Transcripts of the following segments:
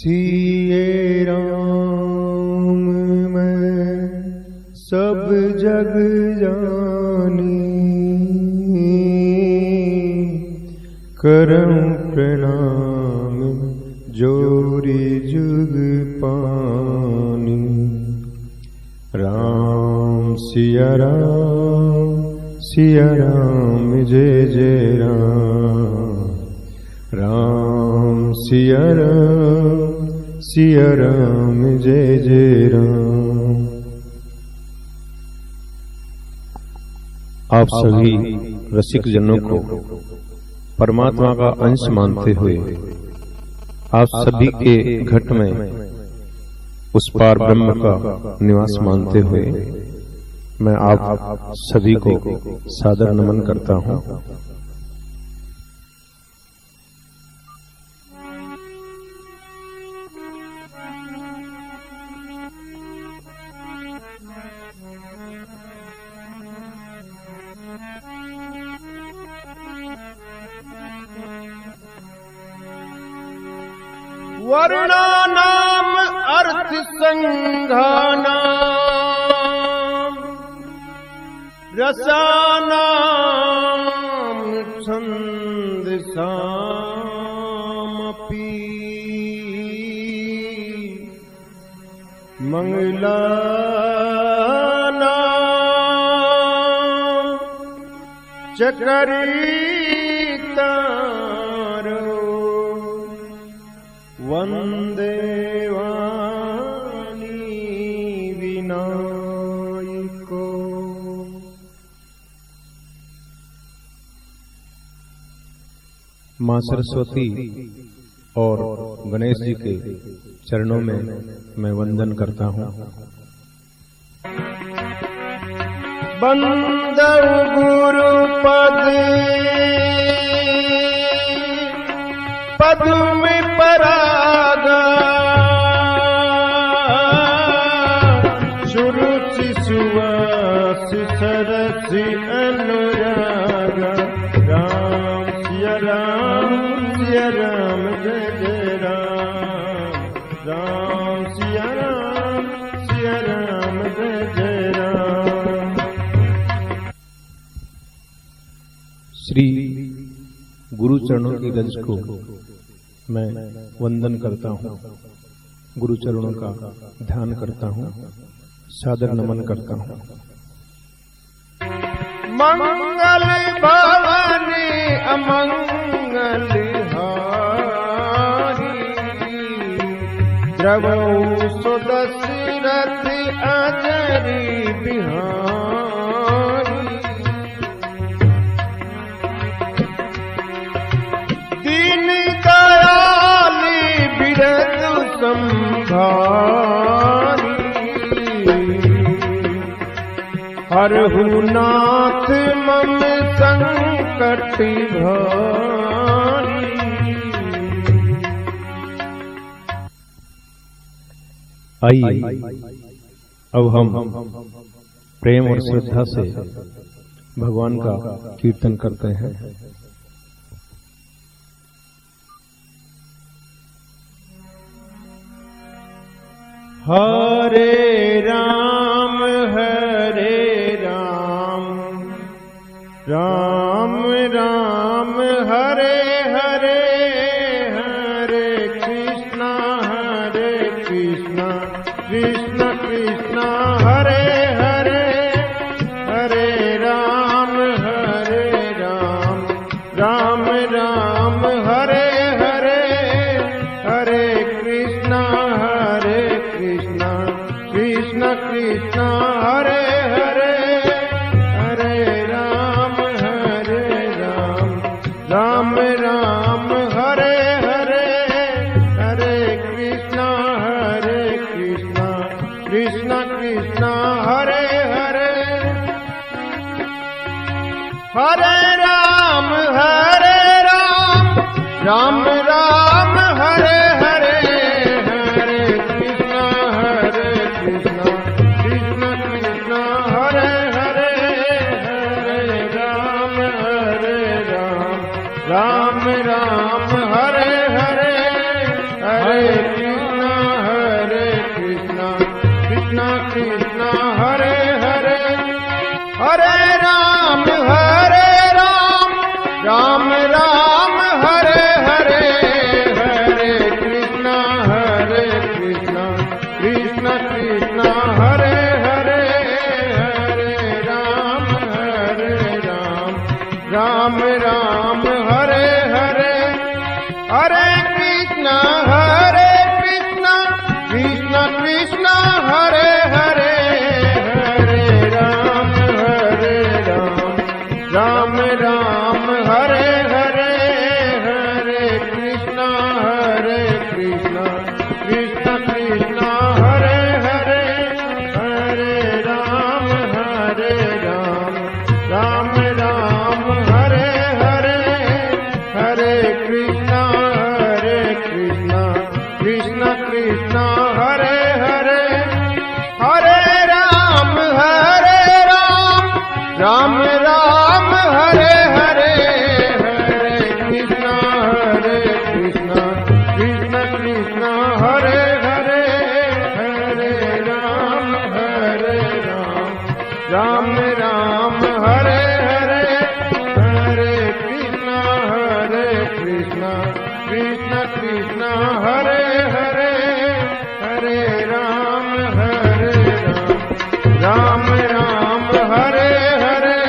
सिए राम मैं सब जग जानी, करम प्रणाम जोरी जुग पानी। राम सिया राम जय जय राम। राम सिया राम जय जय राम। आप सभी रसिक जनों को परमात्मा का अंश मानते हुए, आप सभी के घट में उस पार ब्रह्म का निवास मानते हुए, मैं आप सभी को सादर नमन करता हूं। वर्णा नाम अर्थ संघानाम, रसानाम छंद सामपि, मंगलानाम चकरितारो, वंदे वाणी विनायको। मां सरस्वती और गणेश जी के चरणों में मैं वंदन करता हूं। बंदर गुरु पद पद्म परागा, सुरुचि सुवास सरस अनुरागा। राम सिया राम जय जय राम। राम सिया राम जय जय राम। श्री गुरु चरणों की रज को मैं वंदन करता हूँ, गुरु चरणों का ध्यान करता हूँ, सादर नमन करता हूँ। मंगल भवानी अमंगल हारी, द्रवौ सुदशरथ अजरी बिहारी। दीन दयाली बिरदु संभारी, हरहु नाथ मम संकट भारी। आइए अब हम प्रेम और श्रद्धा से भगवान का कीर्तन करते हैं। हरे राम राम राम हरे हरे, हरे कृष्णा कृष्ण कृष्ण हरे हरे, हरे राम राम राम हरे हरे, हरे कृष्णा कृष्ण कृष्ण हरे हरे, हरे राम राम राम हरे हरे, हरे कृष्ण कृष्ण कृष्ण हरे हरे, हरे राम राम राम हरे हरे, हरे कृष्ण कृष्ण कृष्ण हरे हरे, हरे राम राम राम हरे हरे, हरे कृष्ण राम राम हरे हरे, हरे कृष्णा कृष्णा कृष्णा हरे हरे, हरे राम राम राम हरे हरे, हरे कृष्णा कृष्णा कृष्णा हरे हरे, हरे राम राम राम हरे हरे, हरे कृष्णा कृष्णा कृष्णा हरे हरे, हरे राम राम राम हरे हरे, हरे कृष्णा कृष्णा कृष्णा हरे हरे, हरे राम राम राम हरे हरे, हरे कृष्णा कृष्णा हरे हरे, हरे राम राम हरे हरे,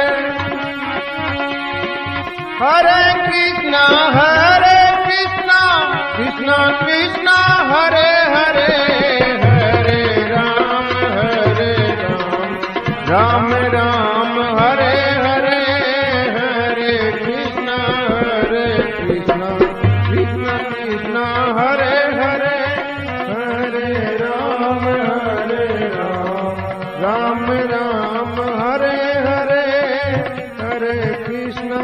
हरे कृष्णा कृष्णा हरे हरे, हरे राम राम हरे हरे, हरे कृष्णा कृष्णा हरे हरे, हरे राम राम हरे हरे, हरे कृष्णा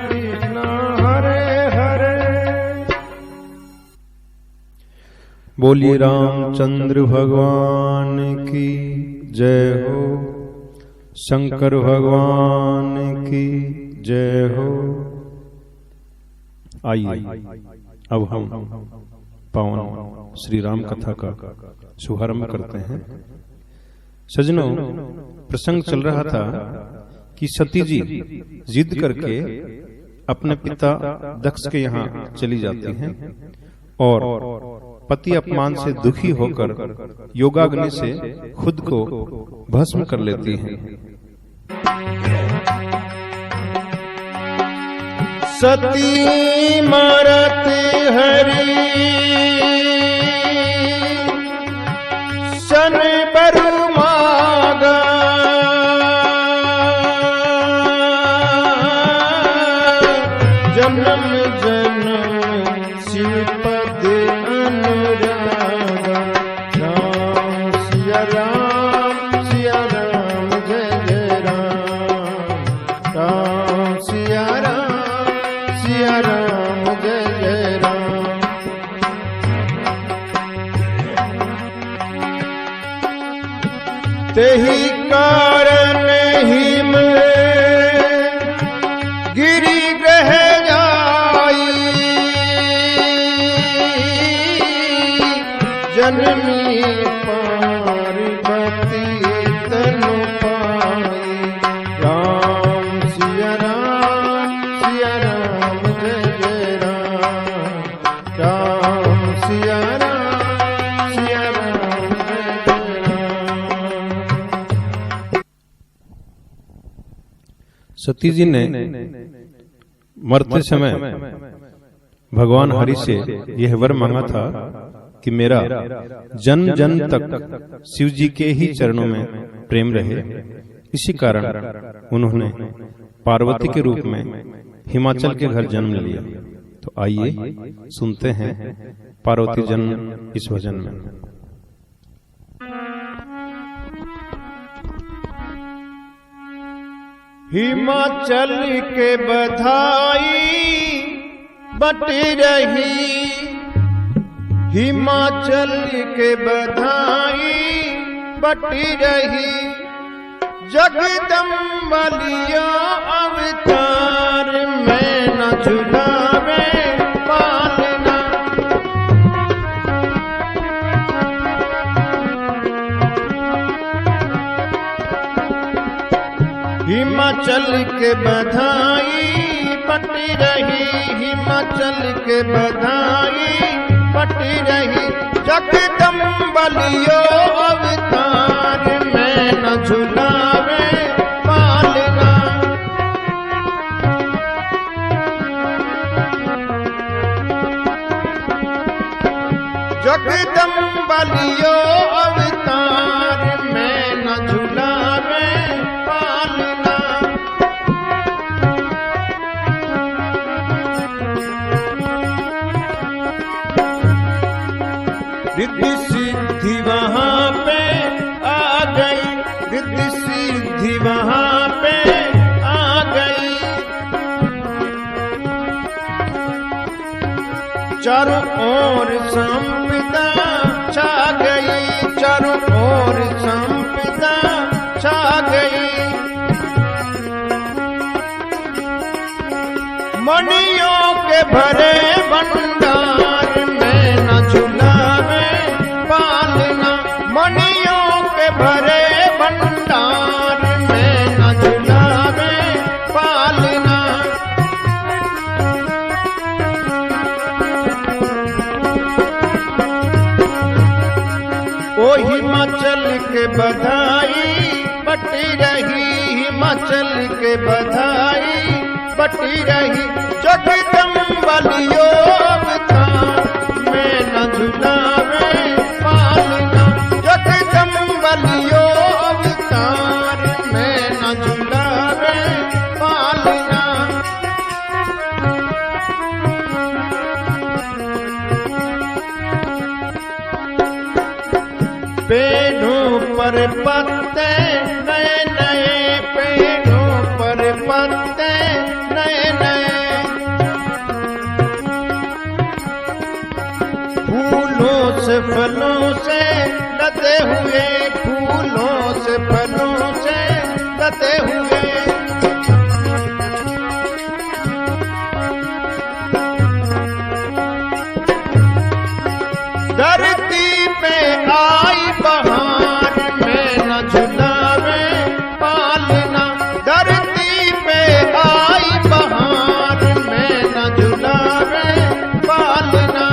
कृष्णा हरे हरे। बोलिए रामचंद्र भगवान की जय हो, शंकर भगवान की जय हो। आइए अब हम पावन श्री राम कथा का शुभारंभ करते हैं। सजनों, प्रसंग चल रहा था कि सती जी जिद करके अपने पिता दक्ष के यहाँ चली जाती हैं और पति अपमान से दुखी होकर योगाग्नि से खुद को भस्म कर लेती हैं। सती मरत हरि सन बरु मागा, जन्म जन्म श्रीपद अनुरागा, राम सिया राम जय जय राम, राम सिया राम जय जय राम। तेहि कारण हिम गिरि ग्रह जाई, जननी पार्वती तनु पाई, राम सिया राम जय जय राम, राम सिया राम जय जय राम। सती जी ने मरते समय भगवान हरि से यह वर मांगा था कि मेरा जन्म जन्म तक शिव जी के ही चरणों में प्रेम रहे। इसी कारण उन्होंने पार्वती के रूप में हिमाचल के घर जन्म लिया। तो आइए सुनते हैं पार्वती जन्म इस भजन में। हिमाचल के बधाई बट रही, हिमाचल के बधाई बट रही, जगदम्बलिया अवतार में न झुलावे पालना। हिमाचल के बधाई बट रही, हिमाचल के बधाई बट रही, जगदम्बलियो अवतार में न झुलावे पालना। चारों ओर संपदा छा गई, चारों ओर संपदा छा गई। मणियों के भरे भंडार में न झुलावे पालना, मणियों के भरे भंडार में न झुलावे पालना। ओ हिमाचल के बधाई बटी रही, हिमाचल के बधाई बटी रही। जगदम्बलियो अवतार में न झुलावे पालना, जगदम्बलियो अवतार में न झुलावे पालना। पेड़ों पर पत्ते नए नए, पेड़ों पर पत्ते नए नए। फूलों से फलों से लदे हुए, फूलों से फलों से लदे हुए। धरती पे आई बहार में न झुलावे पालना, धरती पे आई बहार में न झुलावे पालना।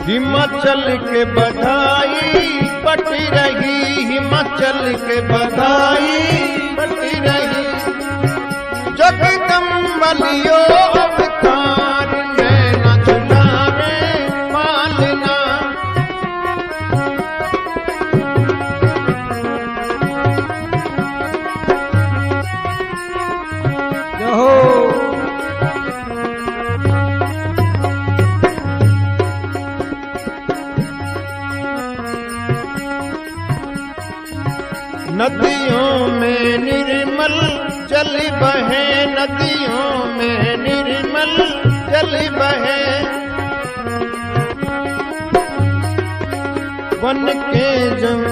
हिमाचल के बधाई बटी रही, हिमाचल के बधाई बटी रही। जगदम्बलियो अवतार में न झुलावे पालना। नदियों में निर्मल जल बहे, नदियों में निर्मल जल बहे। वन के जम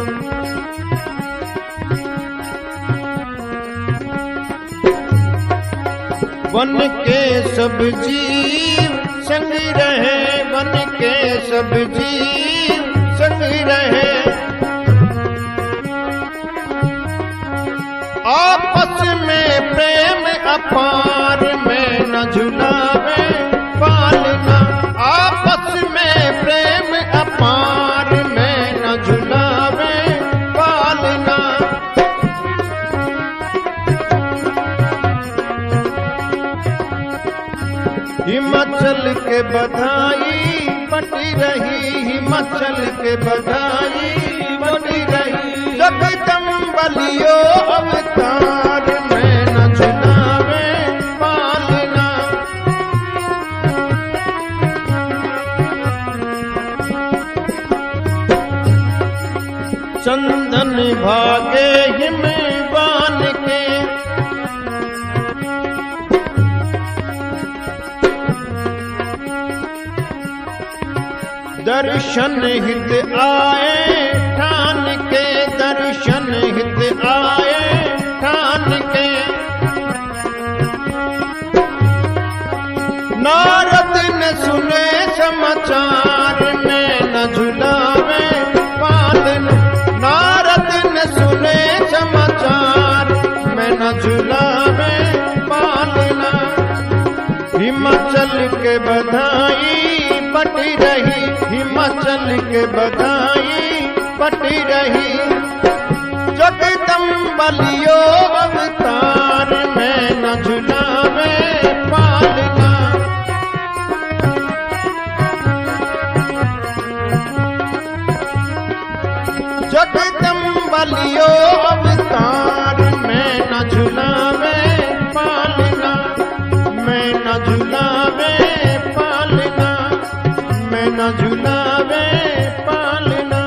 वन के सब जीव संग रहे, वन के सब जीव संग रहे। आपस में प्रेम अपार में न झुलावे पालना, आपस में प्रेम अपार में न झुलावे पालना। हिमाचल के बधाई बटी रही, हिमाचल के बधाई बटी रही। जगदम्बलियो अवतार में न झुलावे पालना। चंदन भागे हिमवान के, दर्शन हित आए ठान के, दर्शन हित आए ठान के। नारद ने सुने समाचार में न झुलावे पालना, नारद ने सुने समाचार में न झुलावे पालना। हिमाचल के बधाई बटी रही, हिमाचल के बधाई बटी रही। जगदम्बलियो अवतार में न झुलावे पालना। जगदम्बलियो अवतार में न झुलावे पालना, में न झुलावे पालना, में न झुलावे पालना।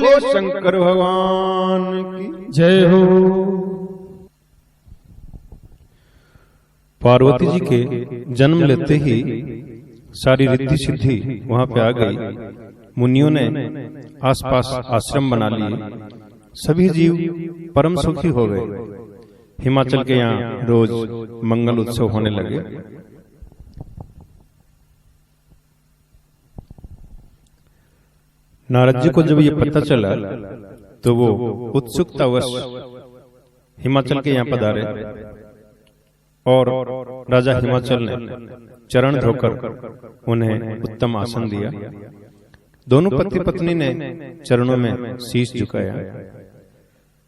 बोले शंकर भगवान की जय हो। पार्वती जी के जन्म लेते ही सारी रिद्धि सिद्धि वहां पे आ गई। मुनियों ने आसपास आश्रम बना लिए। सभी जीव परम सुखी हो गए। हिमाचल के यहाँ रोज मंगल उत्सव होने लगे। नारद जी को जब ये पता चला तो वो उत्सुकतावश हिमाचल के यहाँ पधारे और राजा हिमाचल ने चरण धोकर उन्हें उत्तम आसन दिया। दोनों पति पत्नी ने चरणों में शीश झुकाया।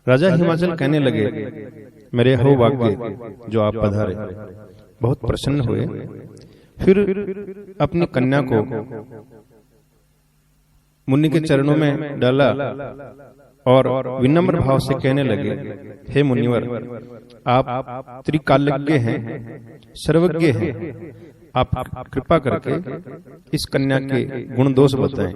राजा हिमाचल कहने लगे, मेरे हो भाग्य जो आप पधारे। बहुत प्रसन्न हुए। फिर अपनी कन्या को मुनि के चरणों में डाला और विनम्र भाव से कहने लगे, हे मुनिवर, आप त्रिकालज्ञ हैं, सर्वज्ञ हैं। आप कृपा करके इस कन्या के गुण दोष बताएं।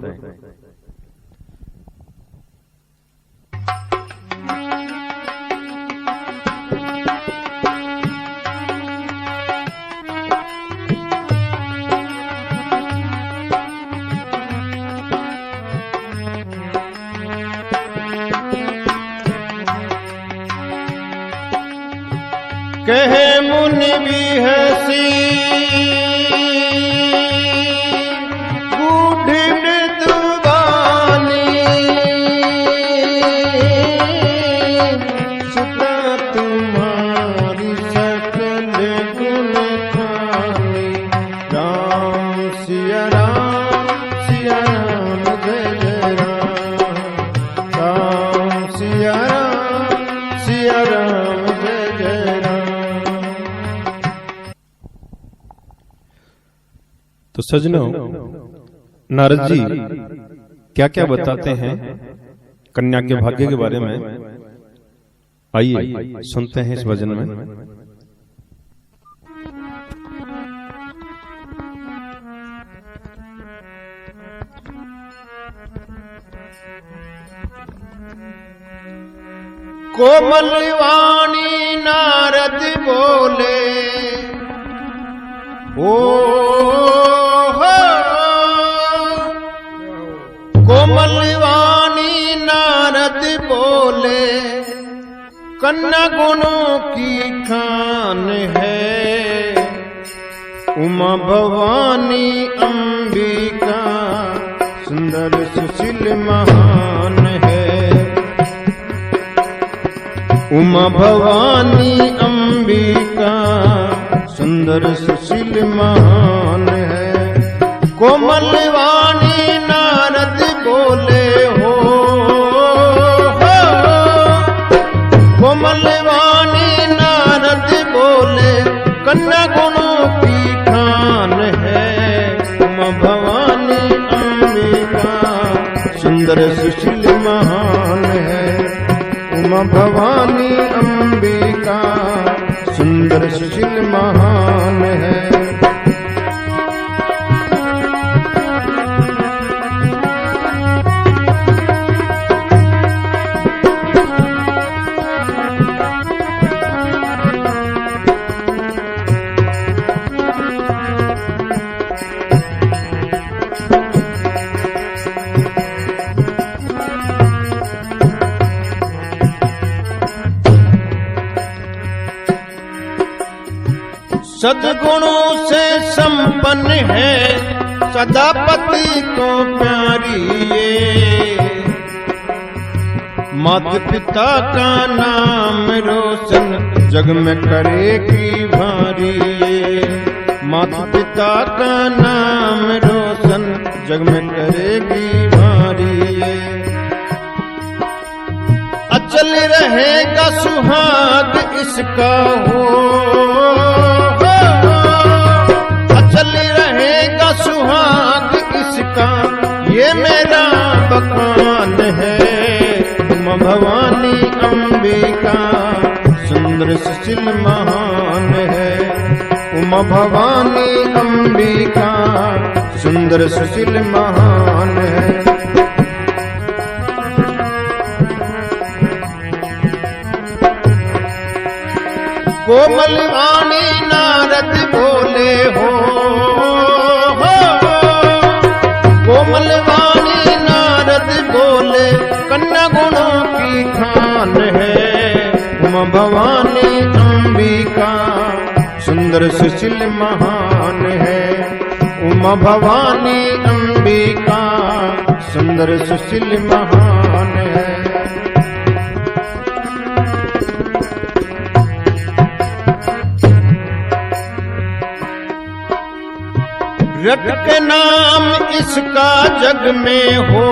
कहे मुनि भी हसी गूढ़ मृदुबानी, सुता तुम्हारी सकल गुण खानी। राम सिया राम जय जय राम। राम सिया राम जय जय राम। तो सजनों, नारद जी क्या क्या बताते हैं कन्या के भाग्य के बारे में, आइए सुनते हैं इस भजन में। कोमल वाणी नारद बोले, कोमल वाणी नारद बोले, कन्या गुणों की खान है। उमा भवानी अंबिका सुंदर सुशील महान है। उमा भवानी अंबिका सुंदर सुशील महान है। कोमल वाणी नारद बोले हो, कोमल वाणी नारद बोले, कन्या गुणों की खान है। उमा भवानी अंबिका सुंदर सुशील महान है। उमा भवानी अंबिका सुंदर सुशील महान है। सद्गुणों से संपन्न है, सदा पति को प्यारी ये। माता पिता का नाम रोशन जग में करेगी भारी ये। माता पिता का नाम रोशन जग में करेगी भारी ये। अचल रहेगा सुहाग इसका हो, अचल रहेगा सुहाग इसका, ये मेरा बखान है। उमा भवानी अंबिका सुंदर सुशील महान है। उमा भवानी अंबिका सुंदर सुशील महान है। कोमल वाणी नारद बोले हो, कोमल वाणी नारद बोले कन्या गुणों की खान है। उमा भवानी अंबिका सुंदर सुशील महान है। उमा भवानी अंबिका सुंदर सुशील महान है। रट के नाम इसका जग में हो,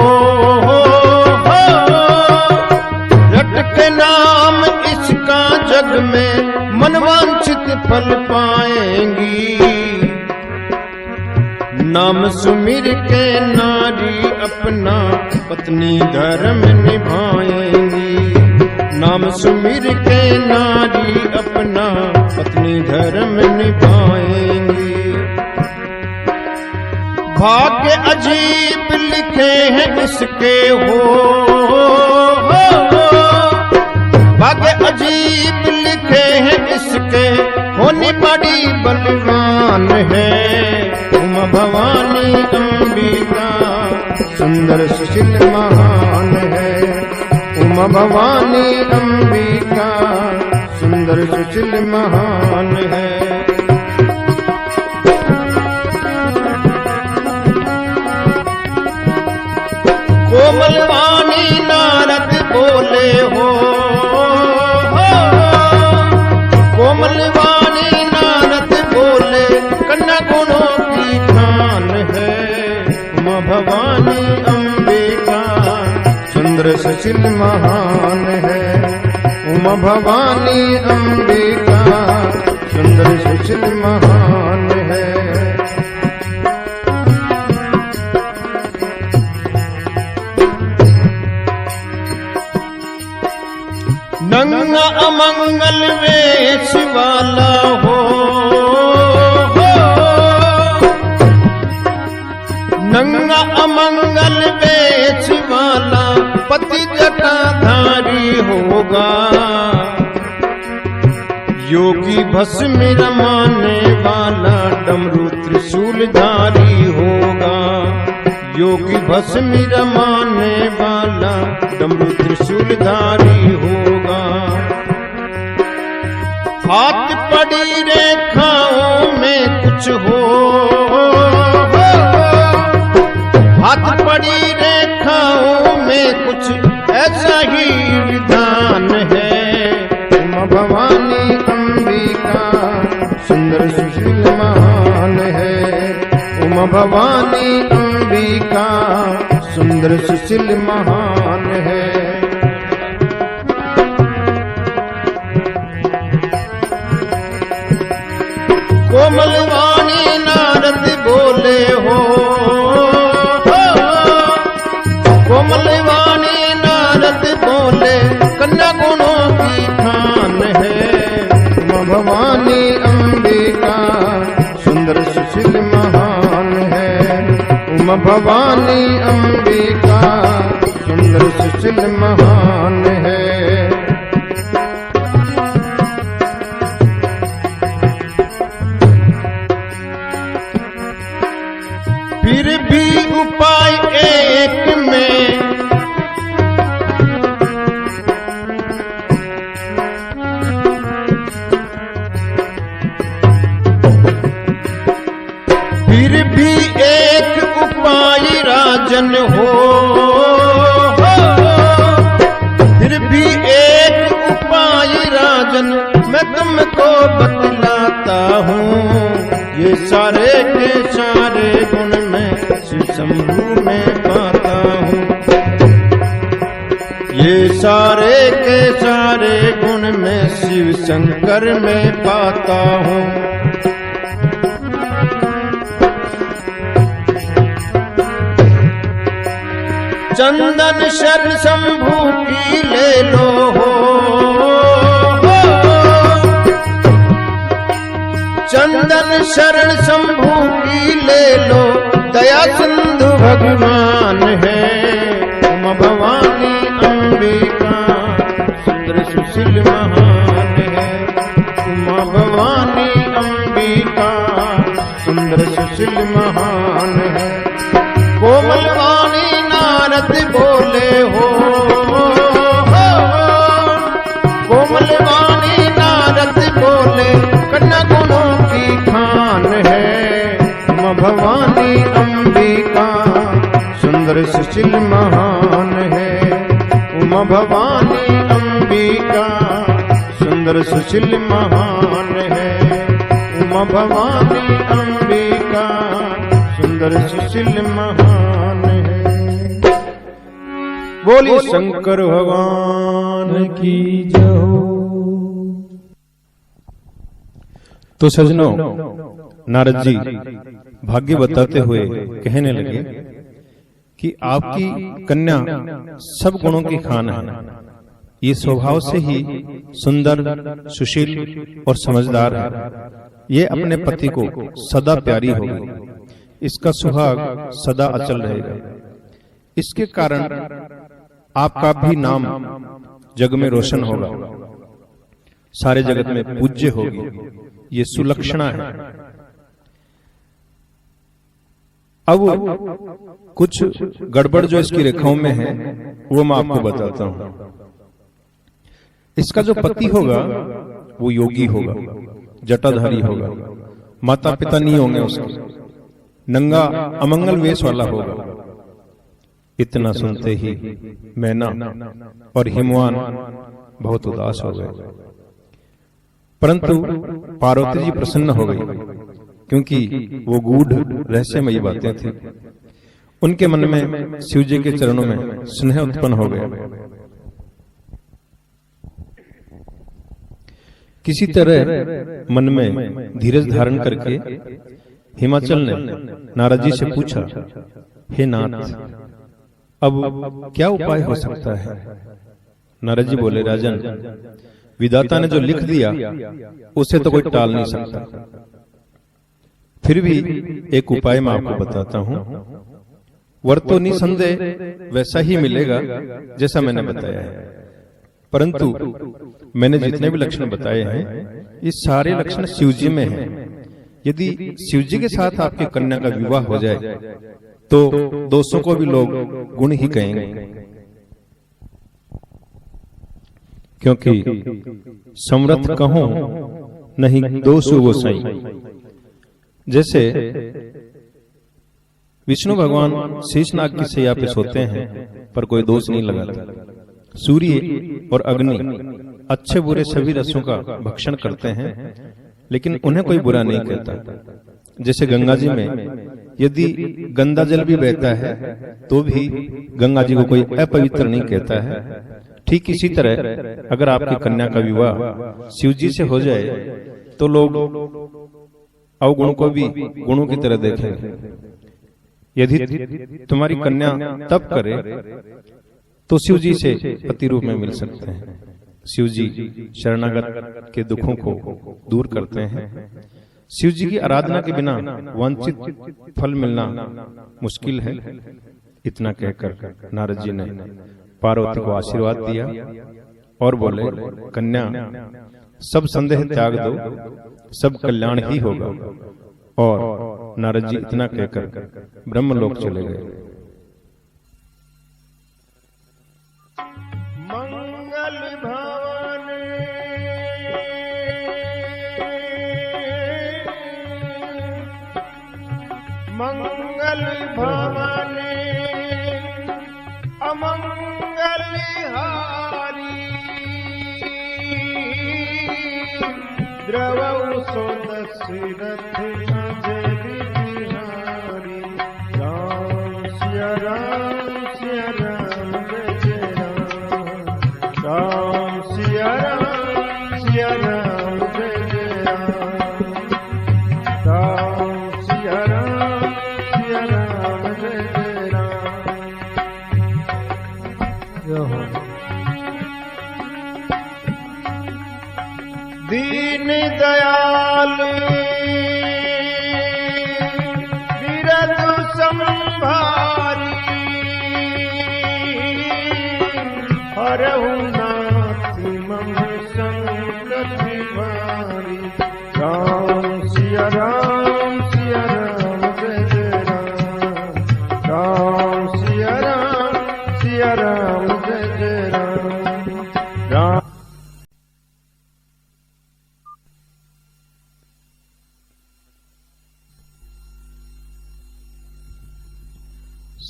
रट के नाम इसका जग में मनवांछित फल पाएंगी। नाम सुमिर के नारी अपना पत्नी धर्म निभाएंगी। नाम सुमिर के नारी अपना पत्नी धर्म निभाएंगी। भाग्य अजीब लिखे हैं इसके हो, भाग्य अजीब लिखे हैं इसके, होनी बड़ी बलवान है। उमा भवानी अंबिका सुंदर सुशील महान है। उमा भवानी अंबिका सुंदर सुशील महान है। कोमल वाणी नारद बोले हो, कोमल वाणी नारद बोले कन्या गुणों की खान है। उमा भवानी अंबिका सुंदर सुशील महान है। उमा भवानी अंबिका सुंदर सुशील महान है। नंगा अमंगल वेश वाला हो, नंगा अमंगल वेश वाला पति जटाधारी होगा। योगी भस्म रमाने वाला डमरू त्रिशूलधारी होगा। योगी भस्म रमाने वाला डमरू त्रिशूलधारी होगा। हाथ पड़ी रेखाओं में कुछ हो, हाथ पड़ी रेखाओं में कुछ ऐसा ही विधान है। उमा भवानी अंबिका सुंदर सुशील महान है। उमा भवानी अंबिका सुंदर सुशील महान है। कोमल वाणी नारद बोले हो, कोमल वाणी नारद बोले कन्या गुणों की खान है। उमा भवानी अंबिका सुंदर सुशील महान है। उमा भवानी अंबिका सुंदर सुशील महान है। फिर भी उपाय एक में, फिर भी एक उपाय राजन हो, फिर भी एक उपाय राजन मैं तुमको बतलाता हूँ। ये सारे के सारे गुण मैं शिव शंभू में पाता हूँ। ये सारे के सारे गुण मैं शिव शंकर में पाता हूँ। चंदन शरण शंभू की ले लो हो, चंदन शरण शंभू की ले लो। दया सिंधु भगवान है। उमा भवानी अंबिका सुंदर सुशील महान है। उमा माँ भवानी अंबिका सुंदर सुशील महान है। कोमल वाणी नारद बोले हो, कोमल वाणी नारद बोले कन्या गुणों की खान है। माँ भवानी अंबिका सुंदर सुशील महान है। उमा भवानी अंबिका सुंदर सुशील महान है। उमा भवानी अंबिका सुंदर सुशील महान है। बोली शंकर भगवान की जय। तो सजनों, नारद जी भाग्य बताते हुए कहने लगे कि आपकी कन्या सब गुणों की खान है। ये स्वभाव से ही सुंदर, सुशील और समझदार है। ये अपने पति को सदा प्यारी होगी। इसका सुहाग सदा अचल रहेगा। इसके कारण आपका भी नाम जग में रोशन होगा, सारे जगत में पूज्य होगी। ये सुलक्षणा है। अब कुछ गड़बड़ जो इसकी रेखाओं में है वो मैं आपको बताता हूं। इसका जो पति होगा वो योगी होगा, जटाधारी होगा, माता पिता नहीं होंगे उसके, नंगा अमंगल वेश वाला होगा। इतना सुनते ही मैना और हिमवान बहुत उदास हो गए, परंतु पार्वती जी प्रसन्न हो गई, क्योंकि वो गूढ़ रहस्यमयी बातें थी। उनके मन में शिव जी के चरणों में स्नेह उत्पन्न हो गया। किसी तरह मन में धीरज धारण करके हिमाचल ने नारद जी से पूछा, हे नाथ, अब क्या उपाय हो सकता है? नारद जी बोले, राजन, विधाता ने जो लिख दिया उसे तो कोई टाल नहीं सकता। फिर भी एक उपाय मैं आपको बताता हूं। वर तो निसंदेह वैसा ही मिलेगा जैसा मैंने बताया है, परंतु मैंने जितने भी लक्षण बताए हैं ये सारे लक्षण शिवजी में हैं। यदि शिवजी के साथ आपकी कन्या का विवाह हो जाए तो दोषों को भी लोग गुण ही कहेंगे, क्योंकि समर्थ कहो नहीं दोष वो सही। जैसे विष्णु भगवान शेषनाग की सैया पे सोते हैं पर कोई दोष नहीं लगाता। सूर्य और अग्नि अच्छे बुरे सभी रसों का भक्षण करते हैं, लेकिन उन्हें कोई बुरा नहीं कहता। जैसे गंगा जी में यदि गंदा जल भी बहता है तो भी गंगा जी को कोई अपवित्र नहीं कहता है। ठीक इसी तरह अगर आपकी कन्या का विवाह शिव जी से हो जाए तो लोग अवगुण को भी गुणों की तरह देखेंगे। यदि तुम्हारी कन्या तप करे तो शिव जी से पति रूप में मिल सकते हैं। शिव जी शरणागत के दुखों को दूर करते हैं। शिव जी की आराधना के बिना वांछित फल मिलना मुश्किल है। इतना कहकर नारद जी ने पार्वती को आशीर्वाद दिया और बोले, कन्या, सब संदेह त्याग दो, सब कल्याण ही होगा। और नारद जी इतना कहकर ब्रह्मलोक चले गए। मंगल भवन मंगल भवन अमंगल हारी द्रवौ सो दशरथ अजय बिहारी। राम सिया राम सिया राम जय राम। राम सिया राम सिया राम जय राम। राम सिया राम जय राम। दीन दयाल विरधु संभारी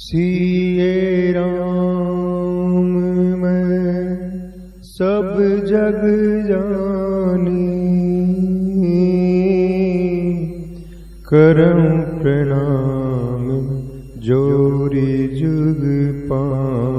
सिए राम मैं सब जग जानी, करऊं प्रणाम जोरी जुग पानी।